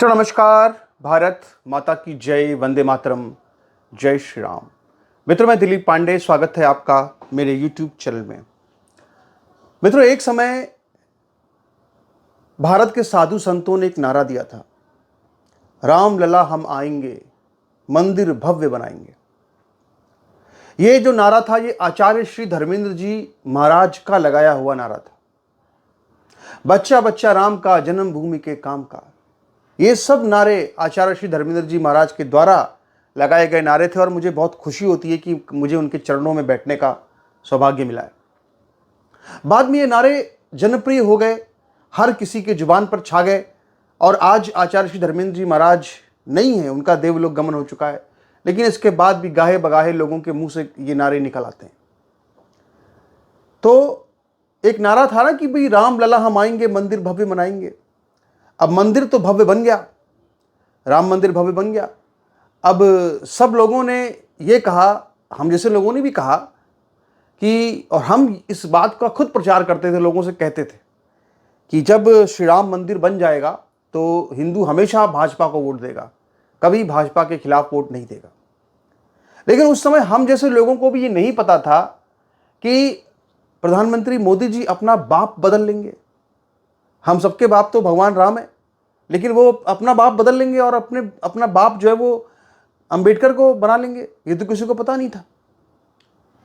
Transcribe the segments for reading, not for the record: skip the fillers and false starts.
मित्रों नमस्कार। भारत माता की जय, वंदे मातरम, जय श्री राम। मित्रों मैं दिलीप पांडे, स्वागत है आपका मेरे YouTube चैनल में। मित्रों एक समय भारत के साधु संतों ने एक नारा दिया था, राम लला हम आएंगे, मंदिर भव्य बनाएंगे। ये जो नारा था ये आचार्य श्री धर्मेंद्र जी महाराज का लगाया हुआ नारा था। बच्चा बच्चा राम का, जन्मभूमि के काम का। ये सब नारे आचार्य श्री धर्मेंद्र जी महाराज के द्वारा लगाए गए नारे थे और मुझे बहुत खुशी होती है कि मुझे उनके चरणों में बैठने का सौभाग्य मिला है। बाद में ये नारे जनप्रिय हो गए, हर किसी के जुबान पर छा गए और आज आचार्य श्री धर्मेंद्र जी महाराज नहीं है, उनका देवलोक गमन हो चुका है, लेकिन इसके बाद भी गाहे बगाहे लोगों के मुंह से ये नारे निकल आते हैं। तो एक नारा था ना कि भाई राम लला हम आएंगे, मंदिर भव्य बनाएंगे। अब मंदिर तो भव्य बन गया, राम मंदिर भव्य बन गया। अब सब लोगों ने ये कहा, हम जैसे लोगों ने भी कहा कि, और हम इस बात का खुद प्रचार करते थे, लोगों से कहते थे कि जब श्री राम मंदिर बन जाएगा तो हिंदू हमेशा भाजपा को वोट देगा, कभी भाजपा के खिलाफ वोट नहीं देगा। लेकिन उस समय हम जैसे लोगों को भी ये नहीं पता था कि प्रधानमंत्री मोदी जी अपना बाप बदल लेंगे। हम सबके बाप तो भगवान राम है, लेकिन वो अपना बाप बदल लेंगे और अपना बाप जो है वो अंबेडकर को बना लेंगे। ये तो किसी को पता नहीं था।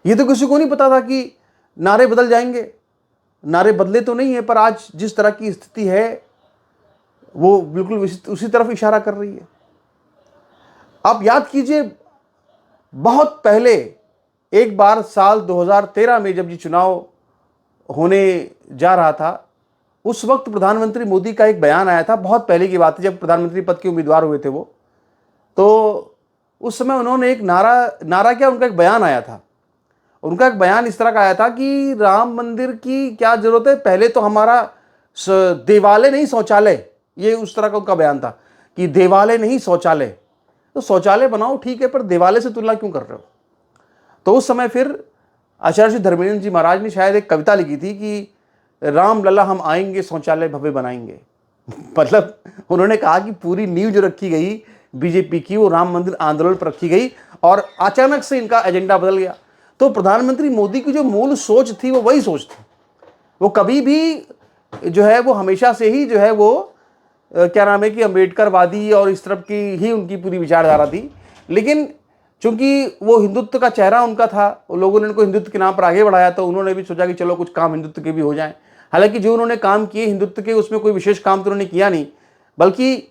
ये तो किसी को नहीं पता था कि नारे बदल जाएंगे। नारे बदले तो नहीं है, पर आज जिस तरह की स्थिति है वो बिल्कुल उसी तरफ इशारा कर रही है। आप याद कीजिए, बहुत पहले एक बार साल 2013 में जब ये चुनाव होने जा रहा था, उस वक्त प्रधानमंत्री मोदी का एक बयान आया था। बहुत पहले की बात है, जब प्रधानमंत्री पद के उम्मीदवार हुए थे वो। तो उस समय उन्होंने एक नारा क्या, उनका एक बयान आया था। उनका एक बयान इस तरह का आया था कि राम मंदिर की क्या जरूरत है, पहले तो हमारा देवालय नहीं शौचालय। ये उस तरह का उनका बयान था कि देवालय नहीं शौचालय, तो शौचालय बनाओ ठीक है, पर देवालय से तुलना क्यों कर रहे हो। तो उस समय फिर आचार्य श्री धर्मेंद्र जी महाराज ने शायद एक कविता लिखी थी कि राम लला हम आएंगे, शौचालय भव्य बनाएंगे। मतलब उन्होंने कहा कि पूरी नींव जो रखी गई बीजेपी की, वो राम मंदिर आंदोलन पर रखी गई और अचानक से इनका एजेंडा बदल गया। तो प्रधानमंत्री मोदी की जो मूल सोच थी वो वही सोच थी। वो कभी भी जो है वो हमेशा से ही जो है वो क्या नाम है कि अम्बेडकरवादी और इस तरफ की ही उनकी पूरी विचारधारा थी। लेकिन चूंकि वो हिंदुत्व का चेहरा उनका था, लोगों ने उनको हिंदुत्व के नाम पर आगे बढ़ाया, तो उन्होंने भी सोचा कि चलो कुछ काम हिंदुत्व के भी हो जाएं। हालांकि जो उन्होंने काम किए हिंदुत्व के, उसमें कोई विशेष काम तो उन्होंने किया नहीं, बल्कि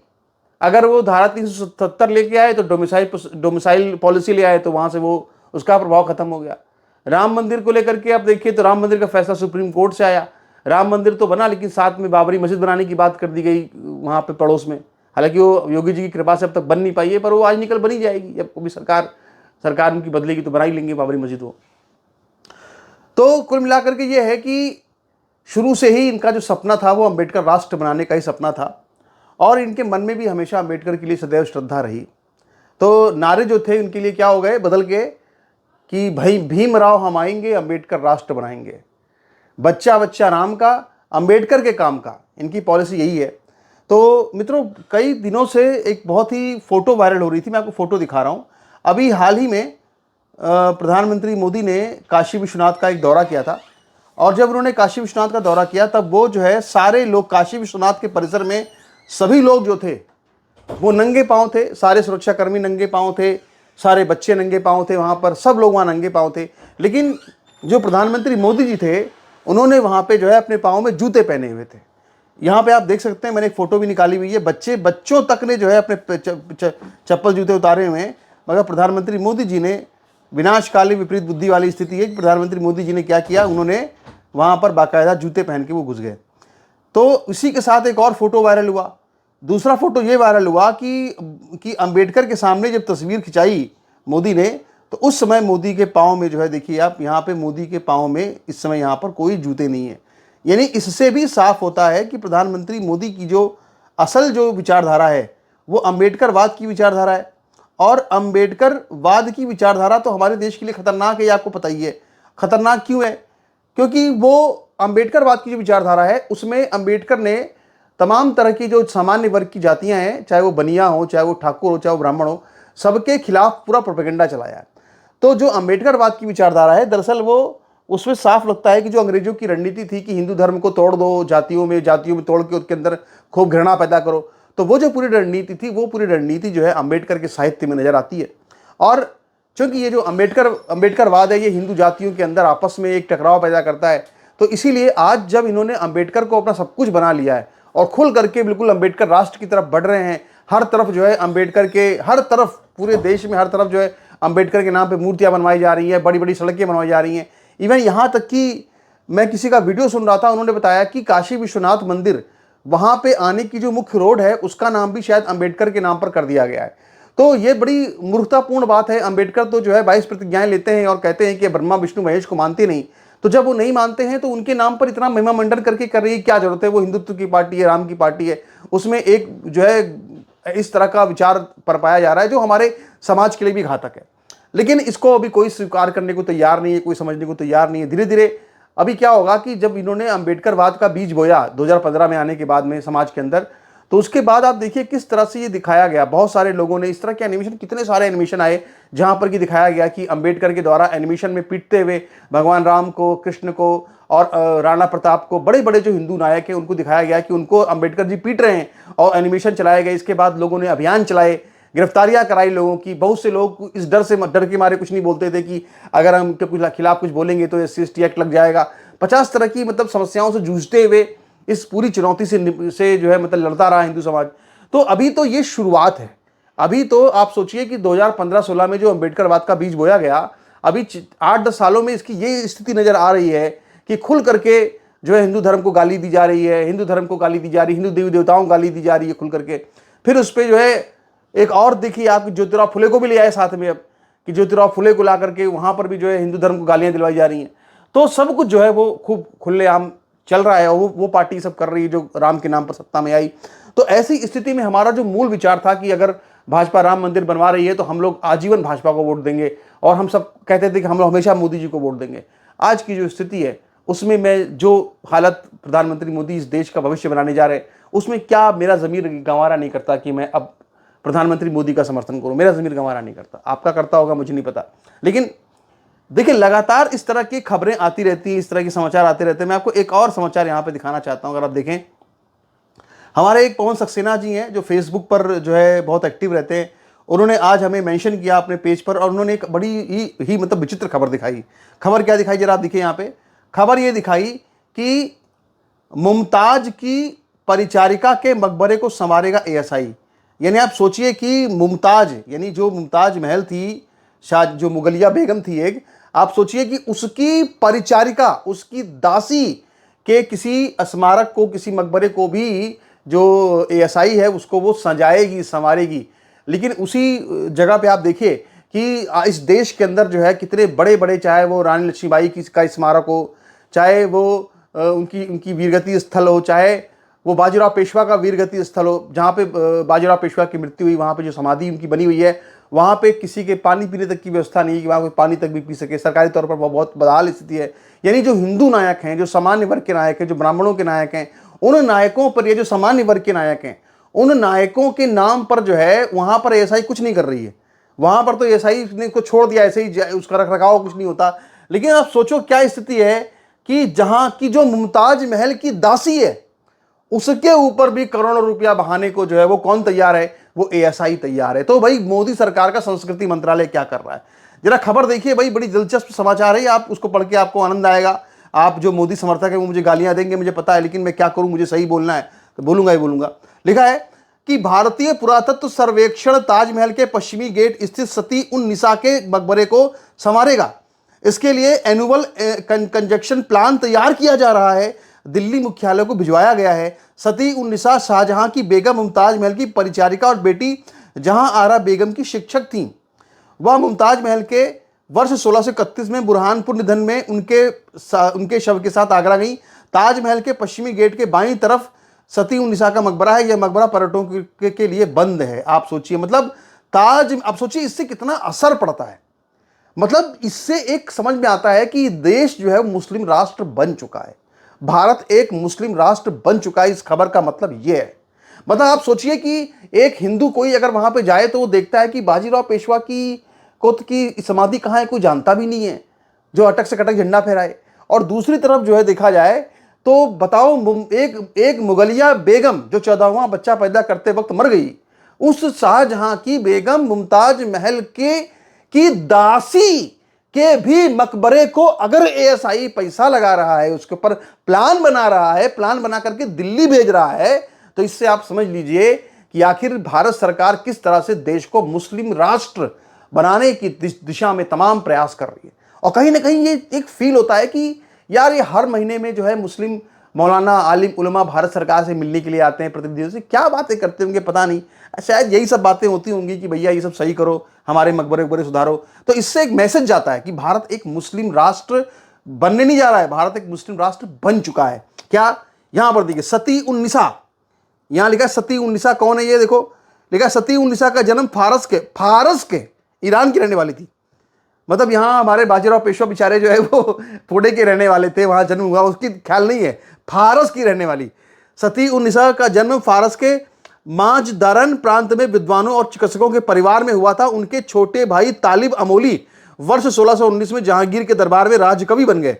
अगर वो धारा 377 लेके आए तो डोमिसाइल पॉलिसी ले आए, तो वहां से वो उसका प्रभाव खत्म हो गया। राम मंदिर को लेकर के आप देखिए तो राम मंदिर का फैसला सुप्रीम कोर्ट से आया। राम मंदिर तो बना, लेकिन साथ में बाबरी मस्जिद बनाने की बात कर दी गई वहां पे पड़ोस में। हालांकि वो योगी जी की कृपा से अब तक बन नहीं पाई है, पर वो आज निकल बनी जाएगी। जब कभी सरकार उनकी बदलेगी तो बना ही लेंगे बाबरी मस्जिद वो। तो कुल मिलाकर के ये है कि शुरू से ही इनका जो सपना था वो अंबेडकर राष्ट्र बनाने का ही सपना था और इनके मन में भी हमेशा अंबेडकर के लिए सदैव श्रद्धा रही। तो नारे जो थे उनके लिए क्या हो गए, बदल के कि भाई भीमराव हम आएंगे, अंबेडकर राष्ट्र बनाएंगे। बच्चा बच्चा राम का, अंबेडकर के काम का, इनकी पॉलिसी यही है। तो मित्रों कई दिनों से एक बहुत ही फोटो वायरल हो रही थी, मैं आपको फोटो दिखा रहा हूँ। अभी हाल ही में प्रधानमंत्री मोदी ने काशी विश्वनाथ का एक दौरा किया था और जब उन्होंने काशी विश्वनाथ का दौरा किया तब वो जो है सारे लोग काशी विश्वनाथ के परिसर में सभी लोग जो थे वो नंगे पांव थे। सारे सुरक्षाकर्मी नंगे पांव थे, सारे बच्चे नंगे पांव थे, वहाँ पर सब लोग वहाँ नंगे पांव थे। लेकिन जो प्रधानमंत्री मोदी जी थे उन्होंने वहाँ पे जो है अपने पाँव में जूते पहने हुए थे। यहाँ पे आप देख सकते हैं, मैंने एक फ़ोटो भी निकाली हुई है। बच्चों तक ने जो है अपने चप्पल जूते उतारे हुए हैं, मगर प्रधानमंत्री मोदी जी ने, विनाशकाली विपरीत बुद्धि वाली स्थिति है कि प्रधानमंत्री मोदी जी ने क्या किया, उन्होंने वहाँ पर बाकायदा जूते पहन के वो घुस गए। तो इसी के साथ एक और फोटो वायरल हुआ। दूसरा फोटो ये वायरल हुआ कि अंबेडकर के सामने जब तस्वीर खिंचाई मोदी ने, तो उस समय मोदी के पाँव में जो है, देखिए आप यहाँ पे मोदी के पाँव में इस समय यहाँ पर कोई जूते नहीं है। यानी इससे भी साफ होता है कि प्रधानमंत्री मोदी की जो असल जो विचारधारा है वो अंबेडकरवाद की विचारधारा है। और अंबेडकरवाद की विचारधारा तो हमारे देश के लिए खतरनाक है, ये आपको पता ही है। खतरनाक क्यों है? क्योंकि वो अंबेडकरवाद की जो विचारधारा है उसमें अंबेडकर ने तमाम तरह की जो सामान्य वर्ग की जातियां हैं, चाहे वो बनिया हो, चाहे वो ठाकुर हो, चाहे वो ब्राह्मण हो, सबके खिलाफ पूरा प्रोपेगेंडा चलाया है। तो जो अंबेडकरवाद की विचारधारा है, दरअसल वो उसमें साफ लगता है कि जो अंग्रेजों की रणनीति थी कि हिंदू धर्म को तोड़ दो, जातियों में तोड़ के उसके अंदर खूब घृणा पैदा करो, तो वो जो पूरी रणनीति थी, वो पूरी रणनीति जो है अंबेडकर के साहित्य में नजर आती है। और चूंकि ये जो अंबेडकरवाद है, ये हिंदू जातियों के अंदर आपस में एक टकराव पैदा करता है, तो इसीलिए आज जब इन्होंने अंबेडकर को अपना सब कुछ बना लिया है और खुल करके बिल्कुल अंबेडकर राष्ट्र की तरफ बढ़ रहे हैं, हर तरफ जो है अंबेडकर के, हर तरफ पूरे देश में हर तरफ जो है अंबेडकर के नाम पे मूर्तियां बनवाई जा रही हैं, बड़ी बड़ी सड़कें बनवाई जा रही हैं। इवन यहाँ तक कि मैं किसी का वीडियो सुन रहा था, उन्होंने बताया कि काशी विश्वनाथ मंदिर, वहाँ पे आने की जो मुख्य रोड है उसका नाम भी शायद अंबेडकर के नाम पर कर दिया गया है। तो ये बड़ी मूर्खतापूर्ण बात है। अंबेडकर तो जो है 22 प्रतिज्ञाएं लेते हैं और कहते हैं कि ब्रह्मा विष्णु महेश को मानते नहीं, तो जब वो नहीं मानते हैं तो उनके नाम पर इतना महिमा मंडन करके कर रही है, क्या जरूरत है? वो हिंदुत्व की पार्टी है, राम की पार्टी है, उसमें एक जो है इस तरह का विचार बरपाया जा रहा है जो हमारे समाज के लिए भी घातक है। लेकिन इसको अभी कोई स्वीकार करने को तैयार नहीं है, कोई समझने को तैयार नहीं है। धीरे धीरे अभी क्या होगा कि जब इन्होंने अंबेडकरवाद का बीज बोया 2015 में आने के बाद में समाज के अंदर, तो उसके बाद आप देखिए किस तरह से ये दिखाया गया। बहुत सारे लोगों ने इस तरह के एनिमेशन, कितने सारे एनिमेशन आए जहां पर कि दिखाया गया कि अंबेडकर के द्वारा एनिमेशन में पीटते हुए भगवान राम को, कृष्ण को और राणा प्रताप को, बड़े बड़े जो हिंदू नायक हैं उनको दिखाया गया कि उनको अंबेडकर जी पीट रहे हैं, और एनिमेशन चलाए गए। इसके बाद लोगों ने अभियान चलाए, गिरफ्तारियां कराई लोगों की। बहुत से लोग इस डर के मारे कुछ नहीं बोलते थे कि अगर हम के खिलाफ कुछ बोलेंगे तो SC/ST एक्ट लग जाएगा। 50 तरह की मतलब समस्याओं से जूझते हुए इस पूरी चुनौती से जो है मतलब लड़ता रहा हिंदू समाज। तो अभी तो ये शुरुआत है। अभी तो आप सोचिए कि 2015-16 में जो अंबेडकरवाद का बीज बोया गया, अभी 8-10 सालों में इसकी ये स्थिति नजर आ रही है कि खुल करके जो है हिंदू धर्म को गाली दी जा रही है, हिंदू धर्म को गाली दी जा रही है, हिंदू देवी देवताओं को गाली दी जा रही है खुल करके। फिर उस पर जो है एक और देखिए आप, ज्योतिराव फुले को भी ले आए साथ में अब, कि ज्योतिराव फुले को ला करके वहां पर भी जो है हिंदू धर्म को गालियां दिलवाई जा रही हैं। तो सब कुछ जो है वो खूब खुलेआम चल रहा है, और वो पार्टी सब कर रही है जो राम के नाम पर सत्ता में आई। तो ऐसी स्थिति में हमारा जो मूल विचार था कि अगर भाजपा राम मंदिर बनवा रही है तो हम लोग आजीवन भाजपा को वोट देंगे, और हम सब कहते थे कि हम लोग हमेशा मोदी जी को वोट देंगे। आज की जो स्थिति है उसमें मैं जो हालत प्रधानमंत्री मोदी इस देश का भविष्य बनाने जा रहे हैं, उसमें क्या मेरा ज़मीर गंवारा नहीं करता कि मैं अब प्रधानमंत्री मोदी का समर्थन करूं। मेरा ज़मीर गंवारा नहीं करता, आपका करता होगा मुझे नहीं पता। लेकिन देखिए लगातार इस तरह की खबरें आती रहती हैं, इस तरह के समाचार आते रहते हैं। मैं आपको एक और समाचार यहाँ पे दिखाना चाहता हूँ। अगर आप देखें, हमारे एक पवन सक्सेना जी हैं जो फेसबुक पर जो है बहुत एक्टिव रहते हैं, उन्होंने आज हमें मेंशन किया अपने पेज पर, और उन्होंने एक बड़ी ही मतलब विचित्र खबर दिखाई। खबर क्या दिखाई जरा आप देखिए यहाँ पे। खबर ये दिखाई कि मुमताज की परिचारिका के मकबरे को संवारेगा ASI। यानी आप सोचिए कि मुमताज, यानी जो मुमताज महल थी, शायद जो मुगलिया बेगम थी एक, आप सोचिए कि उसकी परिचारिका, उसकी दासी के किसी स्मारक को, किसी मकबरे को भी जो ASI है उसको वो सजाएगी, संवारेगी। लेकिन उसी जगह पे आप देखिए कि इस देश के अंदर जो है कितने बड़े बड़े, चाहे वो रानी लक्ष्मीबाई का स्मारक हो, चाहे वो उनकी वीरगति स्थल हो, चाहे वो बाजीराव पेशवा का वीरगति स्थल हो, जहाँ पे बाजीराव पेशवा की मृत्यु हुई, वहाँ पे जो समाधि उनकी बनी हुई है, वहाँ पे किसी के पानी पीने तक की व्यवस्था नहीं है कि वहाँ कोई पानी तक भी पी सके। सरकारी तौर पर बहुत बदहाल स्थिति है। यानी जो हिंदू नायक हैं, जो सामान्य वर्ग के नायक हैं, जो ब्राह्मणों के नायक हैं, उन नायकों पर, ये जो सामान्य वर्ग के नायक हैं, उन नायकों के नाम पर जो है वहाँ पर ASI कुछ नहीं कर रही है। वहाँ पर तो ASI ने को छोड़ दिया, ऐसे ही उसका रख रखाव कुछ नहीं होता। लेकिन आप सोचो क्या स्थिति है कि जहाँ की जो मुमताज महल की दासी है, उसके ऊपर भी करोड़ों रुपया बहाने को जो है वो कौन तैयार है? वो ASI तैयार है। तो भाई मोदी सरकार का संस्कृति मंत्रालय क्या कर रहा है? जरा खबर देखिए भाई, बड़ी दिलचस्प समाचार है। आप उसको पढ़ के आपको आनंद आएगा। आप जो मोदी समर्थक है वो मुझे गालियां देंगे, मुझे पता है, लेकिन मैं क्या करूं, मुझे सही बोलना है तो बोलूंगा ही बोलूंगा। लिखा है कि भारतीय पुरातत्व सर्वेक्षण ताजमहल के पश्चिमी गेट स्थित सती उन निसा के मकबरे को संवारेगा। इसके लिए एनुअल कंजक्शन प्लान तैयार किया जा रहा है, दिल्ली मुख्यालय को भिजवाया गया है। सती उन निसा शाहजहां की बेगम मुमताज महल की परिचारिका और बेटी जहां आरा बेगम की शिक्षक थीं। वह मुमताज महल के वर्ष 1631 में बुरहानपुर निधन में उनके शव के साथ आगरा गई। ताजमहल के पश्चिमी गेट के बाईं तरफ सती उन निसा का मकबरा है। यह मकबरा पर्यटकों के लिए बंद है। आप सोचिए, मतलब आप सोचिए इससे कितना असर पड़ता है। मतलब इससे एक समझ में आता है कि देश जो है मुस्लिम राष्ट्र बन चुका है। भारत एक मुस्लिम राष्ट्र बन चुका है, इस खबर का मतलब यह है। मतलब आप सोचिए कि एक हिंदू कोई अगर वहां पे जाए तो वो देखता है कि बाजीराव पेशवा की समाधि कहाँ है, कोई जानता भी नहीं है, जो अटक से कटक झंडा फहराए। और दूसरी तरफ जो है देखा जाए तो बताओ, एक मुगलिया बेगम जो 14वां बच्चा पैदा करते वक्त मर गई, उस शाहजहां की बेगम मुमताज महल की दासी के भी मकबरे को अगर एएसआई पैसा लगा रहा है, उसके ऊपर प्लान बना रहा है, प्लान बना करके दिल्ली भेज रहा है, तो इससे आप समझ लीजिए कि आखिर भारत सरकार किस तरह से देश को मुस्लिम राष्ट्र बनाने की दिशा में तमाम प्रयास कर रही है। और कहीं ना कहीं ये एक फील होता है कि यार ये हर महीने में जो है मुस्लिम मौलाना आलिम उलमा भारत सरकार से मिलने के लिए आते हैं, प्रतिनिधियों से क्या बातें करते होंगे पता नहीं, शायद यही सब बातें होती होंगी कि भैया ये सब सही करो, हमारे मकबरे वकबरे सुधारो। तो इससे एक मैसेज जाता है कि भारत एक मुस्लिम राष्ट्र बनने नहीं जा रहा है, भारत एक मुस्लिम राष्ट्र बन चुका है। क्या यहां पर देखिए, सती उन निसा, यहां लिखा सती उन निसा कौन है, ये देखो लिखा सती उन निसा का जन्म फारस के ईरान की रहने वाली थी। मतलब यहां हमारे बाजीराव पेशवा बेचारे जो है वो पुणे के रहने वाले थे, वहां जन्म हुआ, उसकी ख्याल नहीं है, फारस की रहने वाली सती उन निसा का जन्म फारस के माजदारन प्रांत में विद्वानों और चिकित्सकों के परिवार में हुआ था। उनके छोटे भाई तालिब अमोली वर्ष 1619 में जहांगीर के दरबार में राजकवि बन गए।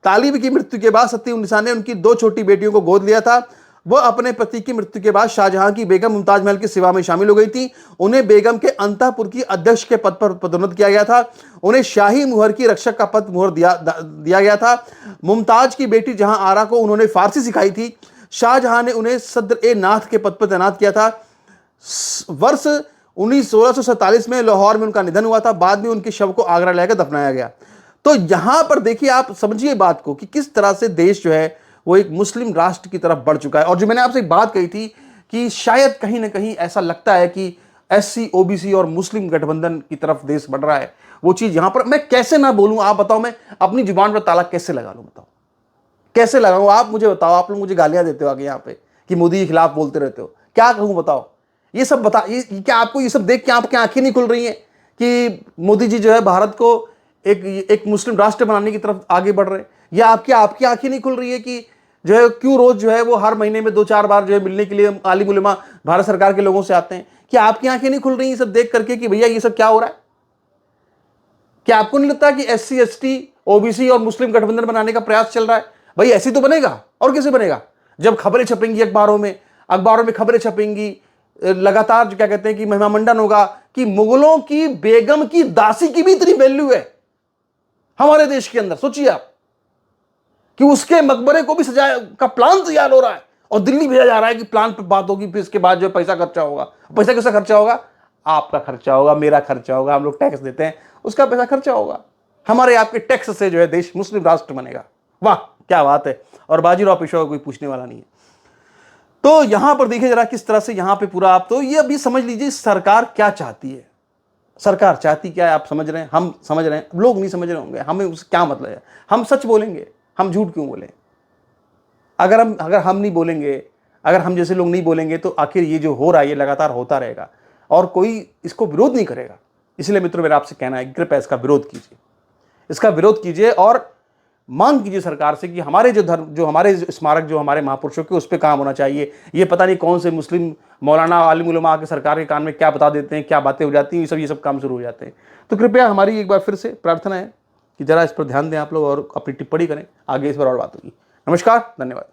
तालिब की मृत्यु के बाद सती उन निसा ने उनकी 2 छोटी बेटियों को गोद लिया था। वह अपने पति की मृत्यु के बाद शाहजहां की बेगम मुमताज महल की सेवा में शामिल हो गई थी। उन्हें बेगम के अंतःपुर की अध्यक्ष के पद पर पदोन्नत किया गया था। उन्हें शाही मुहर की रक्षक का पद मुहर दिया गया था। मुमताज की बेटी जहां आरा को उन्होंने फारसी सिखाई थी। शाहजहां ने उन्हें सद्र ए नाथ के पद पर तैनात किया था। वर्ष 1647 में लाहौर में उनका निधन हुआ था। बाद में उनके शव को आगरा लाकर दफनाया गया। तो यहां पर देखिए, आप समझिए बात को कि किस तरह से देश जो है वो एक मुस्लिम राष्ट्र की तरफ बढ़ चुका है। और जो मैंने आपसे एक बात कही थी कि शायद कहीं ना कहीं ऐसा लगता है कि एससी ओबीसी और मुस्लिम गठबंधन की तरफ देश बढ़ रहा है, वो चीज यहां पर मैं कैसे ना बोलूं, आप बताओ, मैं अपनी जुबान पर ताला कैसे लगा लूं, बताओ कैसे लगाऊं, आप मुझे बताओ। आप लोग मुझे गालियां देते हो आगे यहाँ पे कि मोदी के खिलाफ बोलते रहते हो, क्या कहूं बताओ। ये सब क्या आपको ये सब देख के आपकी आंखें नहीं खुल रही हैं कि मोदी जी जो है भारत को एक मुस्लिम राष्ट्र बनाने की तरफ आगे बढ़ रहे हैं? या आपकी आंखें नहीं खुल रही है कि जो है क्यों रोज जो है वो हर महीने में 2-4 बार जो है मिलने के लिए आलिम उलमा भारत सरकार के लोगों से आते हैं? क्या आपकी आंखें नहीं खुल रही ये सब देख करके कि भैया ये सब क्या हो रहा है? क्या आपको नहीं लगता कि एससी एसटी ओबीसी और मुस्लिम गठबंधन बनाने का प्रयास चल रहा है? भाई ऐसी तो बनेगा, और कैसे बनेगा? जब खबरें छपेंगी अखबारों में खबरें छपेंगी लगातार, जो क्या कहते हैं कि महिमामंडन होगा कि मुगलों की बेगम की दासी की भी इतनी वैल्यू है हमारे देश के अंदर। सोचिए आप कि उसके मकबरे को भी सजाया का प्लान तैयार हो रहा है और दिल्ली भेजा जा रहा है कि प्लान पर बात होगी, फिर इसके बाद जो पैसा खर्चा होगा। पैसा कैसा खर्चा होगा? आपका खर्चा होगा, मेरा खर्चा होगा, हम लोग टैक्स देते हैं, उसका पैसा खर्चा होगा। हमारे आपके टैक्स से जो है देश मुस्लिम राष्ट्र बनेगा। वाह क्या बात है। और बाजीराव पेशवा को कोई पूछने वाला नहीं है। तो यहां पर देखिए जरा किस तरह से यहां पे पूरा, आप तो ये अभी समझ लीजिए सरकार क्या चाहती है। सरकार चाहती क्या है आप समझ रहे हैं, हम समझ रहे हैं, लोग नहीं समझ रहे होंगे। हमें उससे क्या मतलब है? हम सच बोलेंगे, हम झूठ क्यों बोलें? अगर हम नहीं बोलेंगे, अगर हम जैसे लोग नहीं बोलेंगे तो आखिर ये जो हो रहा है ये लगातार होता रहेगा और कोई इसको विरोध नहीं करेगा। इसलिए मित्रों मेरा आपसे कहना है, कृपया इसका विरोध कीजिए, इसका विरोध कीजिए और मांग कीजिए सरकार से कि हमारे जो धर्म, जो हमारे स्मारक, जो हमारे महापुरुषों के, उस पर काम होना चाहिए। ये पता नहीं कौन से मुस्लिम मौलाना आलिम उलमा आके सरकार के कान में क्या बता देते हैं, क्या बातें हो जाती हैं, ये सब काम शुरू हो जाते हैं। तो कृपया हमारी एक बार फिर से प्रार्थना है कि जरा इस पर ध्यान दें आप लोग और अपनी टिप्पणी करें, आगे इस पर और बात होगी। नमस्कार, धन्यवाद।